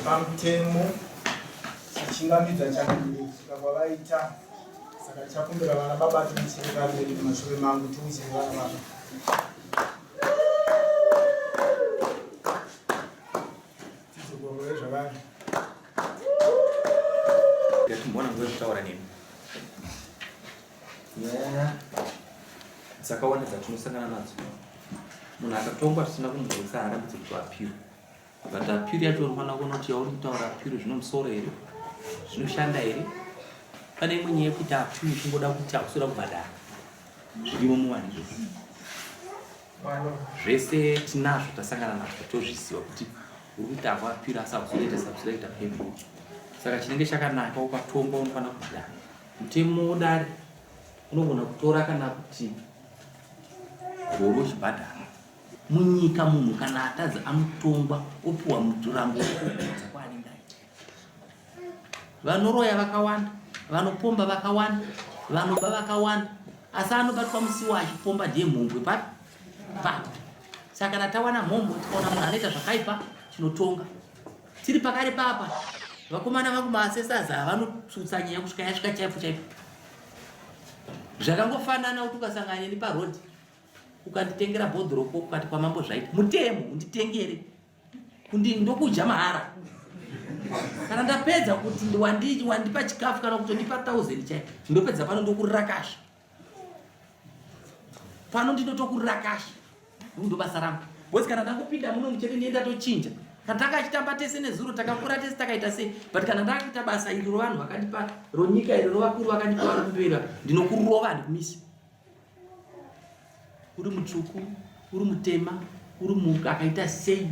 Pamtemo chingamidza chakadirika kwavaita saka chakumbira vana baba timutsirika mberi mumashure mangu timutsire vana baba tidzogorore zvavanhu mbona ngozvitaura nemi nyaya dzakawanda dzatinosangana nadzo. Munhu akatongwa tisina kumubvisa arambidze kuti apiro, but apiro yacho unofanira kuona kuti yauri kutaura apiro zvinomusoro here, zvinoshanda here. Pane imwe nyaya yekuti apiro chingoda kuti akusoda kubhadhara zvirimo muwaniro. Zvese tinazvo tasangana nazvo tozviziva kuti uri kuti ava apiro asi akuzoita subsidiaita payment. Saka chinenge chakanaka ukatongwa unofanira kubhadhara. Mutemo udare unogona kutora kana kuti goro chibhadhara. Munyika munhu kana atadza anotongwa opuwa muturambo wekuudza kwaanenge aita. Vanoroya vakawanda, vanopomba vakawanda, vanoba vakawanda, asi anobatwa musiwo achipomba ndiye mhombwe papi. Saka kana tawana mhombwe tikaona munhu anoita zvakaipa tinotonga. Tiri pakare papa vakomana vangu maasesaza vanotsutsa nyaya kusvika yasvika chaipo chaipo. Zvakangofanana kuti ukasanganya neparodhi ukanditengera bhodhoroko ukati kwamambo zvaita mutemo unditengere ndokudya mahara. Kana ndapedza kuti wandipa chikafu kana kuti ndipa 1000 chaipo ndopedza pano ndokurakasha. Pano ndinotokurakasha ndo basa rangu. Bosi kana ndangopinda muno muchete nienda tochinja. Kana takachitamba tese nezuro takakura tese takaita sei, but kana ndakaita basa iri vanhu vakandipa ronyika iri rovakuru vakandipa varikupera ndinokurova ndikumisa. Uri mutsvuku, uri mutema, uri muka akaita sei.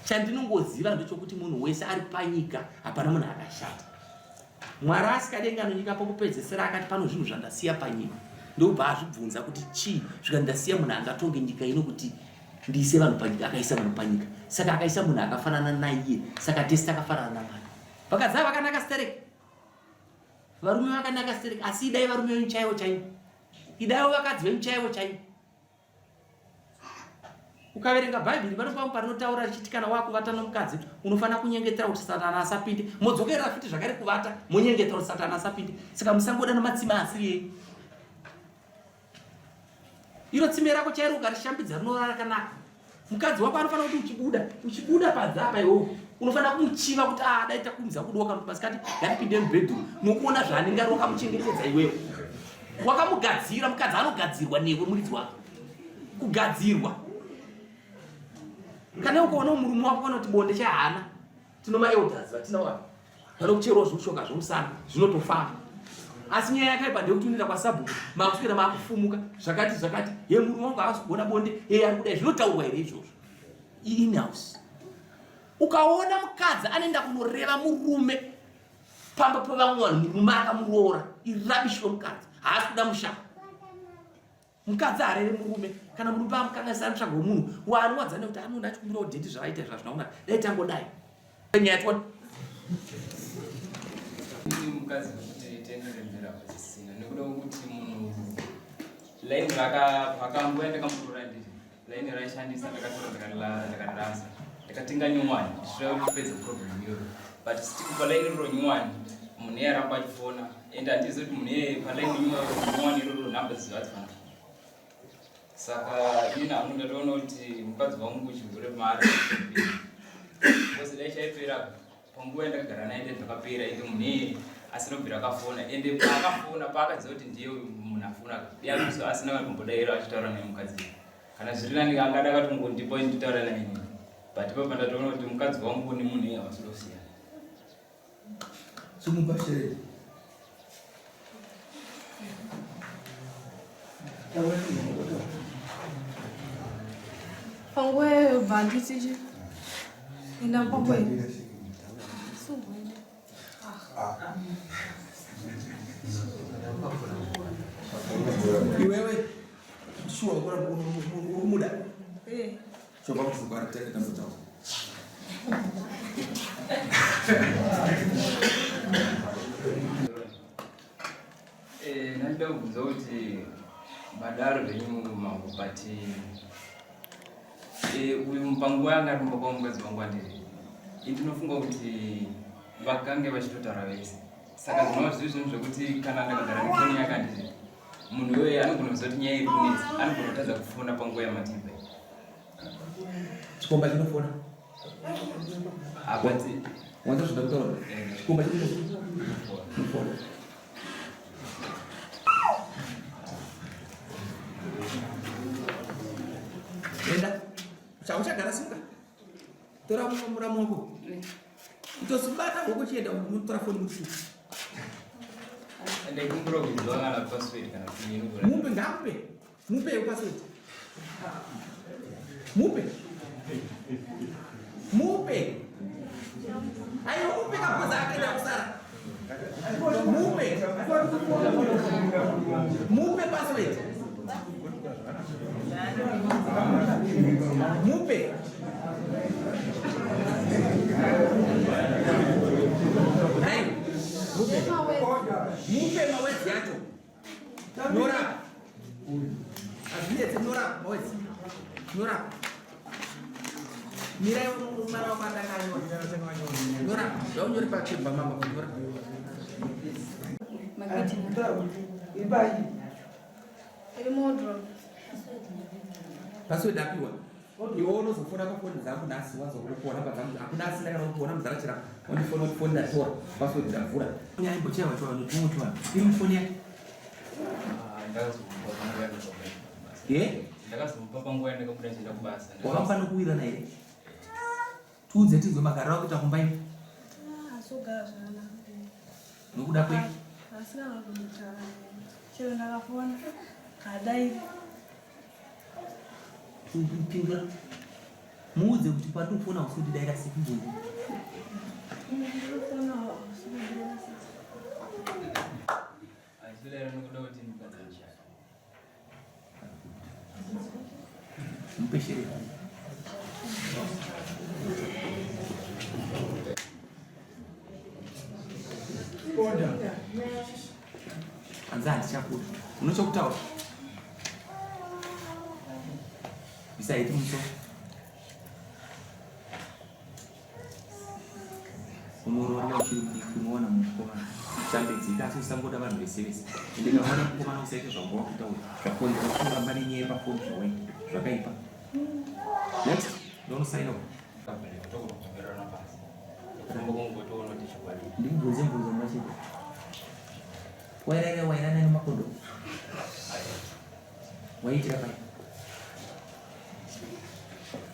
Chandinongoziva ndechokuti munhu wese ari panyika hapana munhu akashata. Mwari asikadenga nonyika pokupedzesera akati pano zvinhu zvandasiya panyika. Ndobva azvibvunza kuti chii zvikandasiya munhu angatonge nyika ino kuti ndiise vanhu panyika, akaisa vanhu panyika. Saka akaisa munhu akafanana naiye, saka tese takafanana naMwari. Vakadzi vakanaka stereke, varume vakanaka stereke, asi idai varume venyu chaivo chaivo, idai vakadzi venyu chaivo chaivo. Ukaverenga Bhaibheri panopa panotaura richiti kana wakuvata nomukadzi unofanira kunyengetera kuti Satani asapinde. Modzokera futi zvakare kuvata monyengetera kuti Satani asapinde. Saka musangoda nematsime asiri yenyu. Iro tsime rako chairo ukarishambidza rinorara rakanaka. Mukadzi wako anofanira kuti uchibuda padzapa iwowo unofanira kumuchiva kuti dai takumza kudoka masikati ngatipinde mubhedroom nokuona zvaanenge ari wakamuchengetedza iwewe. Wakamugadzira, mukadzi anogadzirwa newe muridzi wako. Kugadzirwa. Kana ukaona murume wako kana kuti bonde chahana tinomaelders vatinawa vanokucherwa zvokushoka zvomusana zvinotofamba. Asi nyaya yakaipa ndekuti unoenda kwasabu makuswera makufumuka zvakati ye murume wangu akazogona bonde ari kudai zvinotaurwa here izvozvo in-house. Ukaona mukadzi anoenda kunoreva murume pamba pavamwe vanhu murume akamuroora irabishi romukadzi haasi kuda musha. Mukadzi arere murume kana murume amukanganisa anotsvaga munhu waanowadza kuti anoona achikumbira kudheti zvavaita zvazvinaona dai tangodai nyaya twani mukadzi kuti tenderembera pasisina nekuda kuti munhu laini rakamboenda kamurora ndii laini raishandisa ndakatirasa ndakatenga nyuwani ndichida kupedza problem iyoyo, but sitikupa laini riro nyuwani munhu iye aramba achifona ende handizi kuti munhu iye palaini nyuwani iroro nhamba dzivatifana. Saka ina hangu ndatoona kuti mukadzi wangu chigore mari kosi dai chaipera panguva yandakagara naye ndakapera ende munhu iye asina kubvira akafona ende paakafona paakaziva kuti ndiye munhu afona yakuso asina kumbodaira achitaura naye mukadzi kana zviri nani angada akatongondipa nditaura naye but ipapo ndatoona kuti mukadzi wangu nemunhu iye havasodosiyana. Sumubashire. Pangwe banditi je. Ina pangwe. Iwewe sure ukora muda. Coba kusukara tena tambo chako. Naenda kuuza kuti madaro venyu mangopati uyu mupango wanga arimba kwa mwezi wangu andiri ndinofunga kuti vakange vachitotaura vese saka zvinova zvinhu zvekuti kana ndakagara nefoni yake andiri munhu iyoyo anogona kuzoti nyaya iri kunetsa anogona kutadza kufona panguva yamatipa chikomba chinofona apati wanza zvoda kutaura chikomba chinofona enda chauchagara simba tora muramu wako itosibata wako chienda unotora foni mutu ndaikumbura kuti ndovangana password kana kuti mupe ngamupe mupe password mupe ayo mupe kapoza akaenda kusara mupe password mupe mupe mawezi yacho nyora azviete nyora mawezi nyora mirai mwana wakandakanyora nyora yaunyori pachimba mama kunyora Magati. Ibai. Remodro. Password apiwa. Iwe unozofona pafoni dzangu nhasi wazokupona padzangu hakuna asina kana kupona muzarachira wandifona kuti foni ndatora password ndavhura nyaimbotya wacho wanotumutwa iri mufoni yake ndakazomupa panguva yandakabuda chienda kubasa wakafana kuwirana here tiudze tizwe magariro akuita kumbaini Asogara zvana. nokuda kwe Asina kugumutara. Chero ndakafona. Kadai. kupindura muudze kuti patofona usididaira sekubungu Ndakafona usudira. achilera nokuda kuti ndikadzachaka mupeshere anza handichakuda unochokutaura bisaiti muso unororera uchiri kunoona mukomana shambidzika asi usangoda vanhu vese vese ndikaona mukomana usaite zvanga wakutaura zvakonzera kuramba nenyaya pafoni zvawaita zvakaipa next ndounosaina ndikubvunze mbunzo machete wairana nemakondo waiitira pai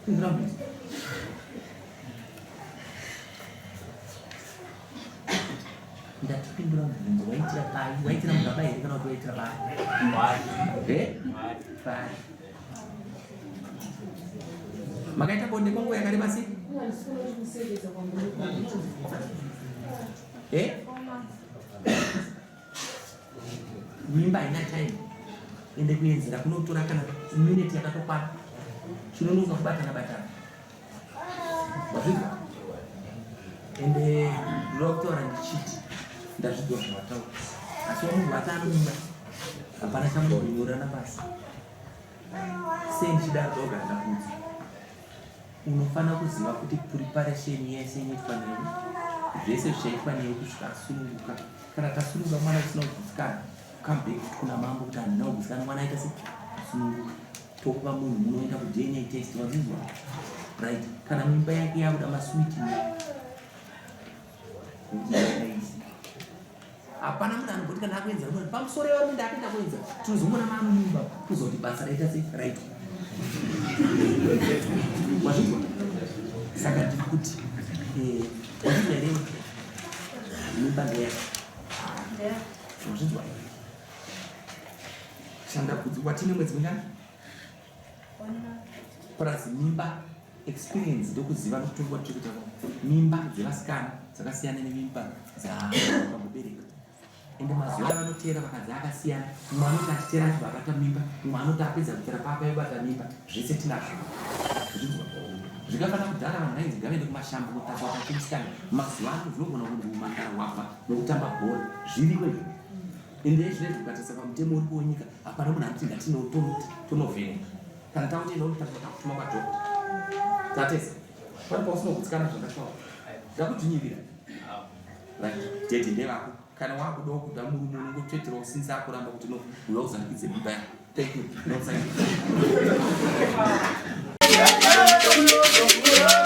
Ndrambizo. Ndatipindura mubvunzo waitira pai waitira mugaba here kana kuti waitira pai pai makaita bonde kwangu yakareba sei mimba haina time ende kuenzera kunotora kana minute yakatokwana chinononga kubatana batana wazvizwa ende ndinoda kutaura ndichiti ndazvidzwa zvawataura asi wamunhu wati anomimba hapana chamunonyorana basi sei ndichidaro dzogara ndakudza unofanira kuziva kuti preparation yese inoitwa neni zvese zvichaitwa newe kusvika asununguka kana tasununga mwana usina kugutsikana comeback kuna mambo kuti handina kugutsikana mwana aita se asununguka tokupa munhu munoenda kudna test wazvinzwa right kana mimba yake yakuda maswiti hapana munhu anogoti kana akuenza pamusoro yavanonda apinda kuenza tinozomona maano mimba kuzoti basa raita se right wazvinzwa saka ndiri kuti wazvinzwa here mimba ndeya Ndeya. uzvizwa shanda kuti watine mwedzi mingani plus mimba experience ndokuziva mutombo watirikuita mimba dzevasikana dzakasiyana nemimba dzapamubereka ende mazuva avanoteera vakadzi akasiyana mumwe anoti achiteera acho vakata mimba mumwe anoti apedza kutera papa yobata mimba zvese tinazvo zvizwa zvikafanira kudhara vanhu vainzi ngavaende kumashambo kutamba wakachimusikana mazuva ano zvinogona kundiumandara wapa nokutamba bhora zviriwe ende zvinezvi kukatarisa pamutemo uri kuonyika hapana munhu anoti ngatinovheneka kana takuti inomutatira kutuma kwadhokta tatesa pane pausinogutsikana zvakashawa ndakudzinyivira tete ndevako kana wakudawo kuda murume unongotsvetera usinza kuramba kuti no uya uzandikidze mimba yako thank you